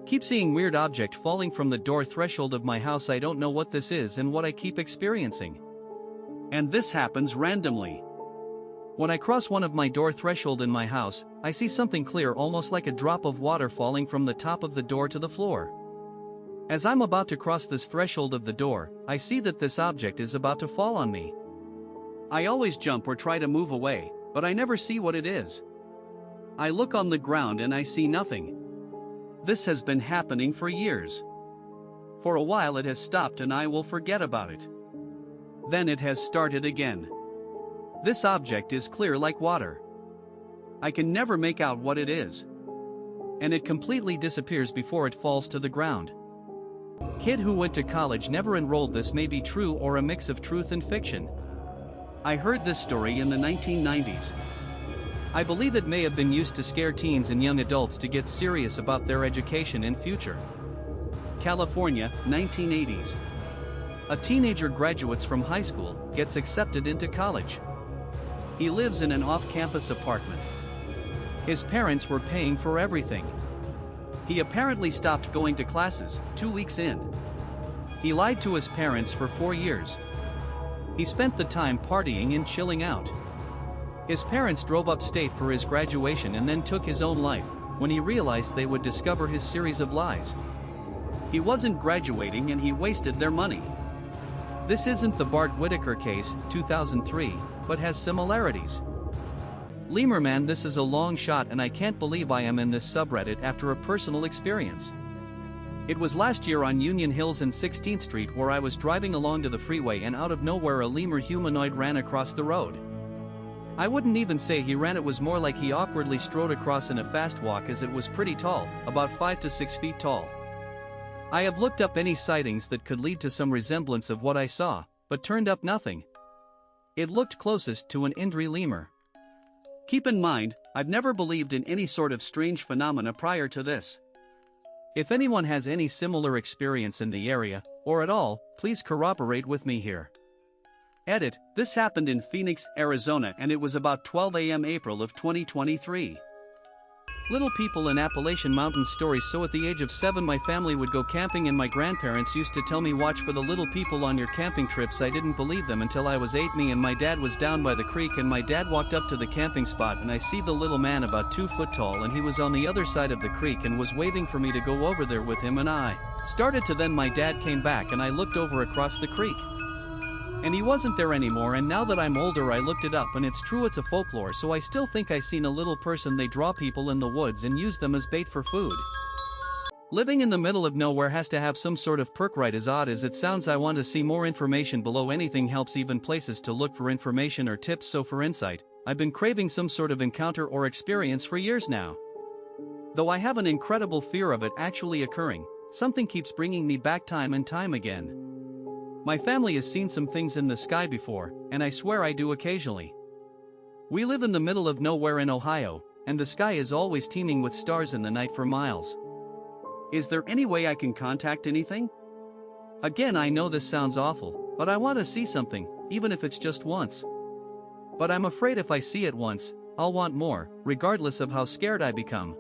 Keep seeing weird object falling from the door threshold of my house. I don't know what this is and what I keep experiencing. And this happens randomly. When I cross one of my door threshold in my house, I see something clear, almost like a drop of water falling from the top of the door to the floor. As I'm about to cross this threshold of the door, I see that this object is about to fall on me. I always jump or try to move away, but I never see what it is. I look on the ground and I see nothing. This has been happening for years. For a while it has stopped and I will forget about it. Then it has started again. This object is clear like water. I can never make out what it is. And it completely disappears before it falls to the ground. Kid who went to college never enrolled. This may be true or a mix of truth and fiction. I heard this story in the 1990s. I believe it may have been used to scare teens and young adults to get serious about their education and future. California, 1980s. A teenager graduates from high school, gets accepted into college. He lives in an off-campus apartment. His parents were paying for everything. He apparently stopped going to classes 2 weeks in. He lied to his parents for 4 years. He spent the time partying and chilling out. His parents drove upstate for his graduation and then took his own life, when he realized they would discover his series of lies. He wasn't graduating and he wasted their money. This isn't the Bart Whitaker case, 2003, but has similarities. Lemurman, this is a long shot and I can't believe I am in this subreddit after a personal experience. It was last year on Union Hills and 16th Street where I was driving along to the freeway and out of nowhere a lemur humanoid ran across the road. I wouldn't even say he ran, it was more like he awkwardly strode across in a fast walk as it was pretty tall, about 5 to 6 feet tall. I have looked up any sightings that could lead to some resemblance of what I saw, but turned up nothing. It looked closest to an Indri lemur. Keep in mind, I've never believed in any sort of strange phenomena prior to this. If anyone has any similar experience in the area, or at all, please corroborate with me here. Edit, this happened in Phoenix, Arizona and it was about 12 a.m. April of 2023. Little people in Appalachian Mountain stories. So at the age of 7 my family would go camping and my grandparents used to tell me, watch for the little people on your camping trips. I didn't believe them until I was 8. Me and my dad was down by the creek and my dad walked up to the camping spot and I see the little man about 2 foot tall and he was on the other side of the creek and was waving for me to go over there with him and I started to. Then my dad came back and I looked over across the creek. And he wasn't there anymore, and now that I'm older I looked it up and it's true, it's a folklore, so I still think I seen a little person. They draw people in the woods and use them as bait for food. Living in the middle of nowhere has to have some sort of perk, right? As odd as it sounds, I want to see more information below. Anything helps, even places to look for information or tips. So for insight, I've been craving some sort of encounter or experience for years now. Though I have an incredible fear of it actually occurring, something keeps bringing me back time and time again. My family has seen some things in the sky before, and I swear I do occasionally. We live in the middle of nowhere in Ohio, and the sky is always teeming with stars in the night for miles. Is there any way I can contact anything? Again, I know this sounds awful, but I want to see something, even if it's just once. But I'm afraid if I see it once, I'll want more, regardless of how scared I become.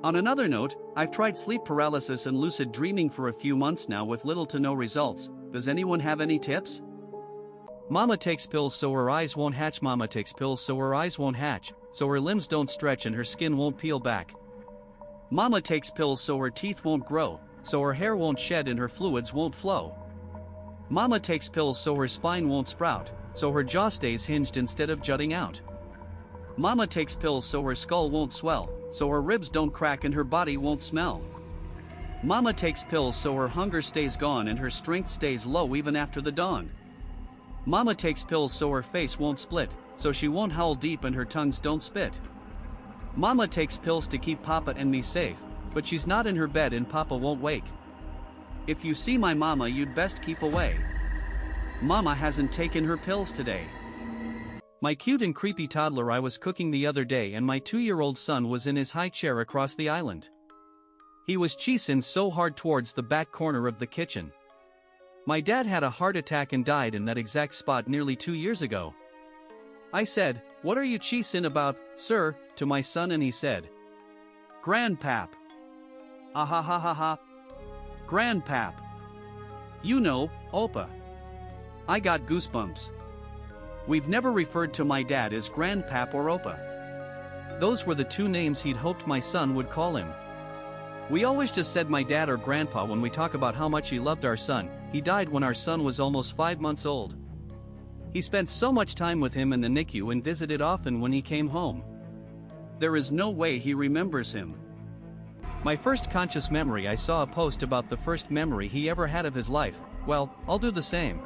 On another note, I've tried sleep paralysis and lucid dreaming for a few months now with little to no results. Does anyone have any tips? Mama takes pills so her eyes won't hatch. Mama takes pills so her eyes won't hatch, so her limbs don't stretch and her skin won't peel back. Mama takes pills so her teeth won't grow, so her hair won't shed and her fluids won't flow. Mama takes pills so her spine won't sprout, so her jaw stays hinged instead of jutting out. Mama takes pills so her skull won't swell, so her ribs don't crack and her body won't smell. Mama takes pills so her hunger stays gone and her strength stays low even after the dawn. Mama takes pills so her face won't split, so she won't howl deep and her tongues don't spit. Mama takes pills to keep Papa and me safe, but she's not in her bed and Papa won't wake. If you see my mama, you'd best keep away. Mama hasn't taken her pills today. My cute and creepy toddler I was cooking the other day and my 2-year-old son was in his high chair across the island. He was cheesing so hard towards the back corner of the kitchen. My dad had a heart attack and died in that exact spot nearly 2 years ago. I said, "What are you cheesing about, sir?" to my son and he said, "Grandpap." Ah ha ha ha ha. Grandpap. You know, Opa. I got goosebumps. We've never referred to my dad as Grandpap or Opa. Those were the two names he'd hoped my son would call him. We always just said my dad or grandpa when we talk about how much he loved our son. He died when our son was almost 5 months old. He spent so much time with him in the NICU and visited often when he came home. There is no way he remembers him. My first conscious memory, I saw a post about the first memory he ever had of his life. Well, I'll do the same.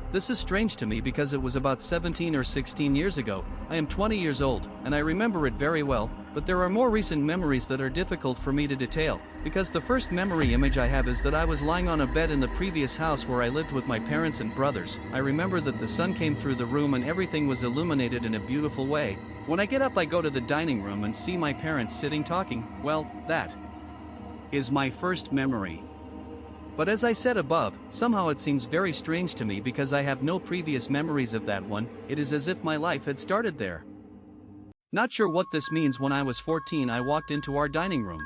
This is strange to me because it was about 17 or 16 years ago. I am 20 years old, and I remember it very well, but there are more recent memories that are difficult for me to detail, because the first memory image I have is that I was lying on a bed in the previous house where I lived with my parents and brothers. I remember that the sun came through the room and everything was illuminated in a beautiful way. When I get up, I go to the dining room and see my parents sitting talking. Well, that is my first memory. But as I said above, somehow it seems very strange to me because I have no previous memories of that one. It is as if my life had started there. Not sure what this means. When I was 14, I walked into our dining room.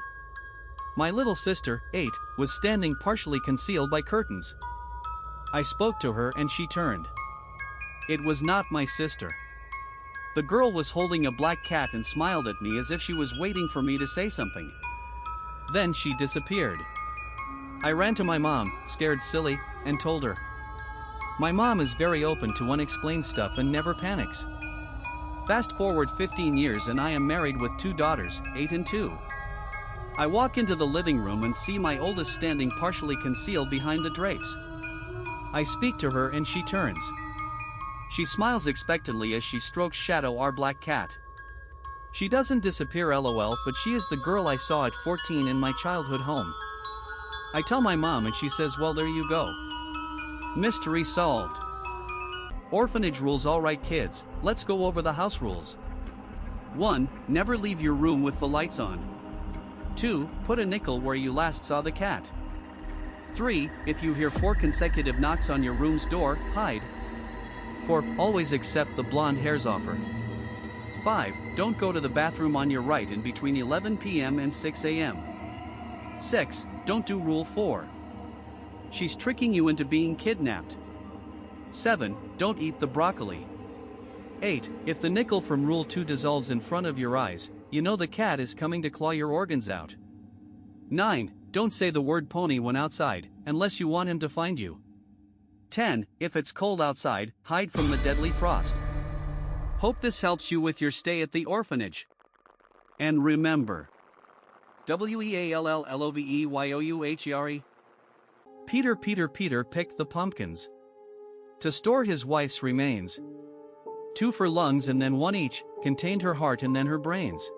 My little sister, 8, was standing partially concealed by curtains. I spoke to her and she turned. It was not my sister. The girl was holding a black cat and smiled at me as if she was waiting for me to say something. Then she disappeared. I ran to my mom, scared silly, and told her. My mom is very open to unexplained stuff and never panics. Fast forward 15 years and I am married with 2 daughters, 8 and 2. I walk into the living room and see my oldest standing partially concealed behind the drapes. I speak to her and she turns. She smiles expectantly as she strokes Shadow, our black cat. She doesn't disappear lol, but she is the girl I saw at 14 in my childhood home. I tell my mom and she says, well, there you go. Mystery solved. Orphanage rules. Alright kids, let's go over the house rules. 1. Never leave your room with the lights on. 2. Put a nickel where you last saw the cat. 3. If you hear 4 consecutive knocks on your room's door, hide. 4. Always accept the blonde hair's offer. 5. Don't go to the bathroom on your right in between 11 p.m. and 6 a.m. 6. Don't do rule 4. She's tricking you into being kidnapped. 7. Don't eat the broccoli. 8. If the nickel from rule 2 dissolves in front of your eyes, you know the cat is coming to claw your organs out. 9. Don't say the word pony when outside, unless you want him to find you. 10. If it's cold outside, hide from the deadly frost. Hope this helps you with your stay at the orphanage. And remember, WEALLLOVEYOUHERE. Peter picked the pumpkins to store his wife's remains. 2 for lungs and then 1 each, contained her heart and then her brains.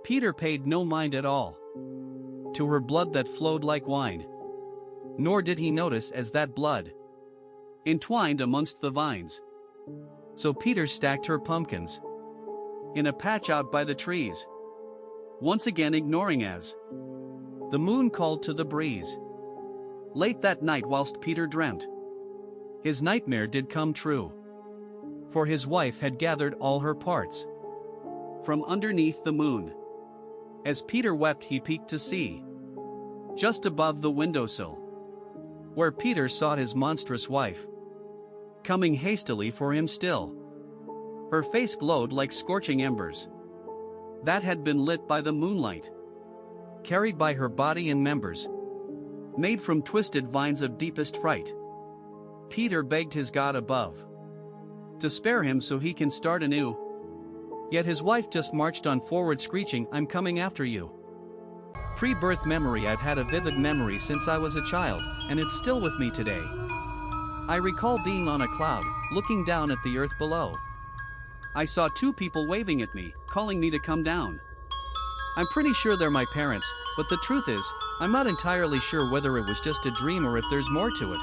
Peter paid no mind at all to her blood that flowed like wine, nor did he notice as that blood entwined amongst the vines. So Peter stacked her pumpkins in a patch out by the trees, once again ignoring as the moon called to the breeze. Late that night whilst Peter dreamt, his nightmare did come true, for his wife had gathered all her parts from underneath the moon. As Peter wept he peeked to see, just above the windowsill, where Peter saw his monstrous wife coming hastily for him still. Her face glowed like scorching embers that had been lit by the moonlight, carried by her body and members, made from twisted vines of deepest fright. Peter begged his God above to spare him so he can start anew. Yet his wife just marched on forward screeching, I'm coming after you. Pre-birth memory. I've had a vivid memory since I was a child, and it's still with me today. I recall being on a cloud, looking down at the earth below. I saw 2 people waving at me, calling me to come down. I'm pretty sure they're my parents, but the truth is, I'm not entirely sure whether it was just a dream or if there's more to it.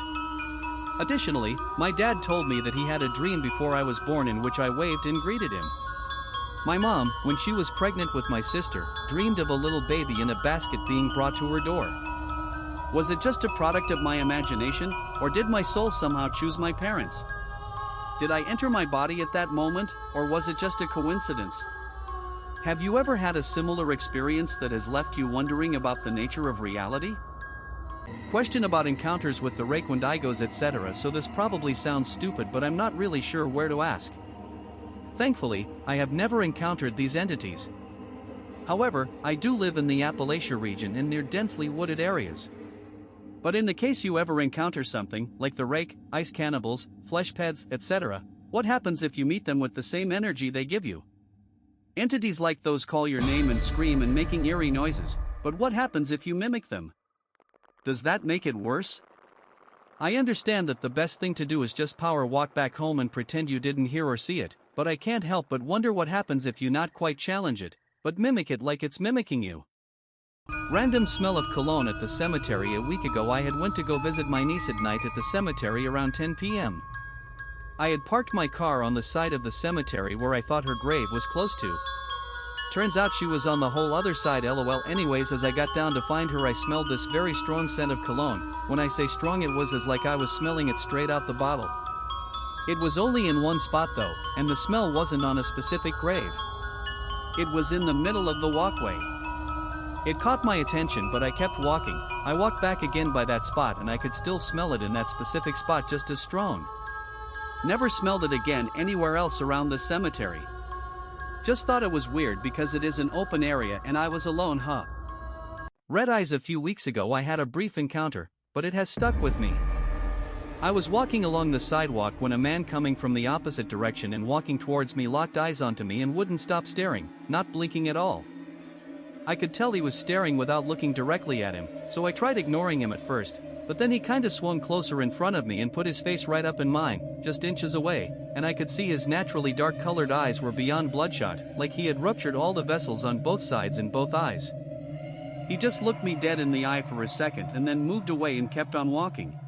Additionally, my dad told me that he had a dream before I was born in which I waved and greeted him. My mom, when she was pregnant with my sister, dreamed of a little baby in a basket being brought to her door. Was it just a product of my imagination, or did my soul somehow choose my parents? Did I enter my body at that moment, or was it just a coincidence? Have you ever had a similar experience that has left you wondering about the nature of reality? Question about encounters with the rake, wendigos, etc. So this probably sounds stupid, but I'm not really sure where to ask. Thankfully, I have never encountered these entities. However, I do live in the Appalachia region and near densely wooded areas. But in the case you ever encounter something, like the rake, ice cannibals, flesh pads, etc., what happens if you meet them with the same energy they give you? Entities like those call your name and scream and making eerie noises, but what happens if you mimic them? Does that make it worse? I understand that the best thing to do is just power walk back home and pretend you didn't hear or see it, but I can't help but wonder what happens if you not quite challenge it, but mimic it like it's mimicking you. Random smell of cologne at the cemetery. A week ago I had went to go visit my niece at night at the cemetery around 10 p.m. I had parked my car on the side of the cemetery where I thought her grave was close to. Turns out she was on the whole other side. LOL. Anyways, as I got down to find her, I smelled this very strong scent of cologne. When I say strong, it was as like I was smelling it straight out the bottle. It was only in one spot though, and the smell wasn't on a specific grave. It was in the middle of the walkway. It caught my attention, but I kept walking. I walked back again by that spot and I could still smell it in that specific spot just as strong. Never smelled it again anywhere else around the cemetery. Just thought it was weird because it is an open area and I was alone, huh? Red eyes. A few weeks ago I had a brief encounter, but it has stuck with me. I was walking along the sidewalk when a man coming from the opposite direction and walking towards me locked eyes onto me and wouldn't stop staring, not blinking at all. I could tell he was staring without looking directly at him, so I tried ignoring him at first, but then he kinda swung closer in front of me and put his face right up in mine, just inches away, and I could see his naturally dark-colored eyes were beyond bloodshot, like he had ruptured all the vessels on both sides in both eyes. He just looked me dead in the eye for a second and then moved away and kept on walking.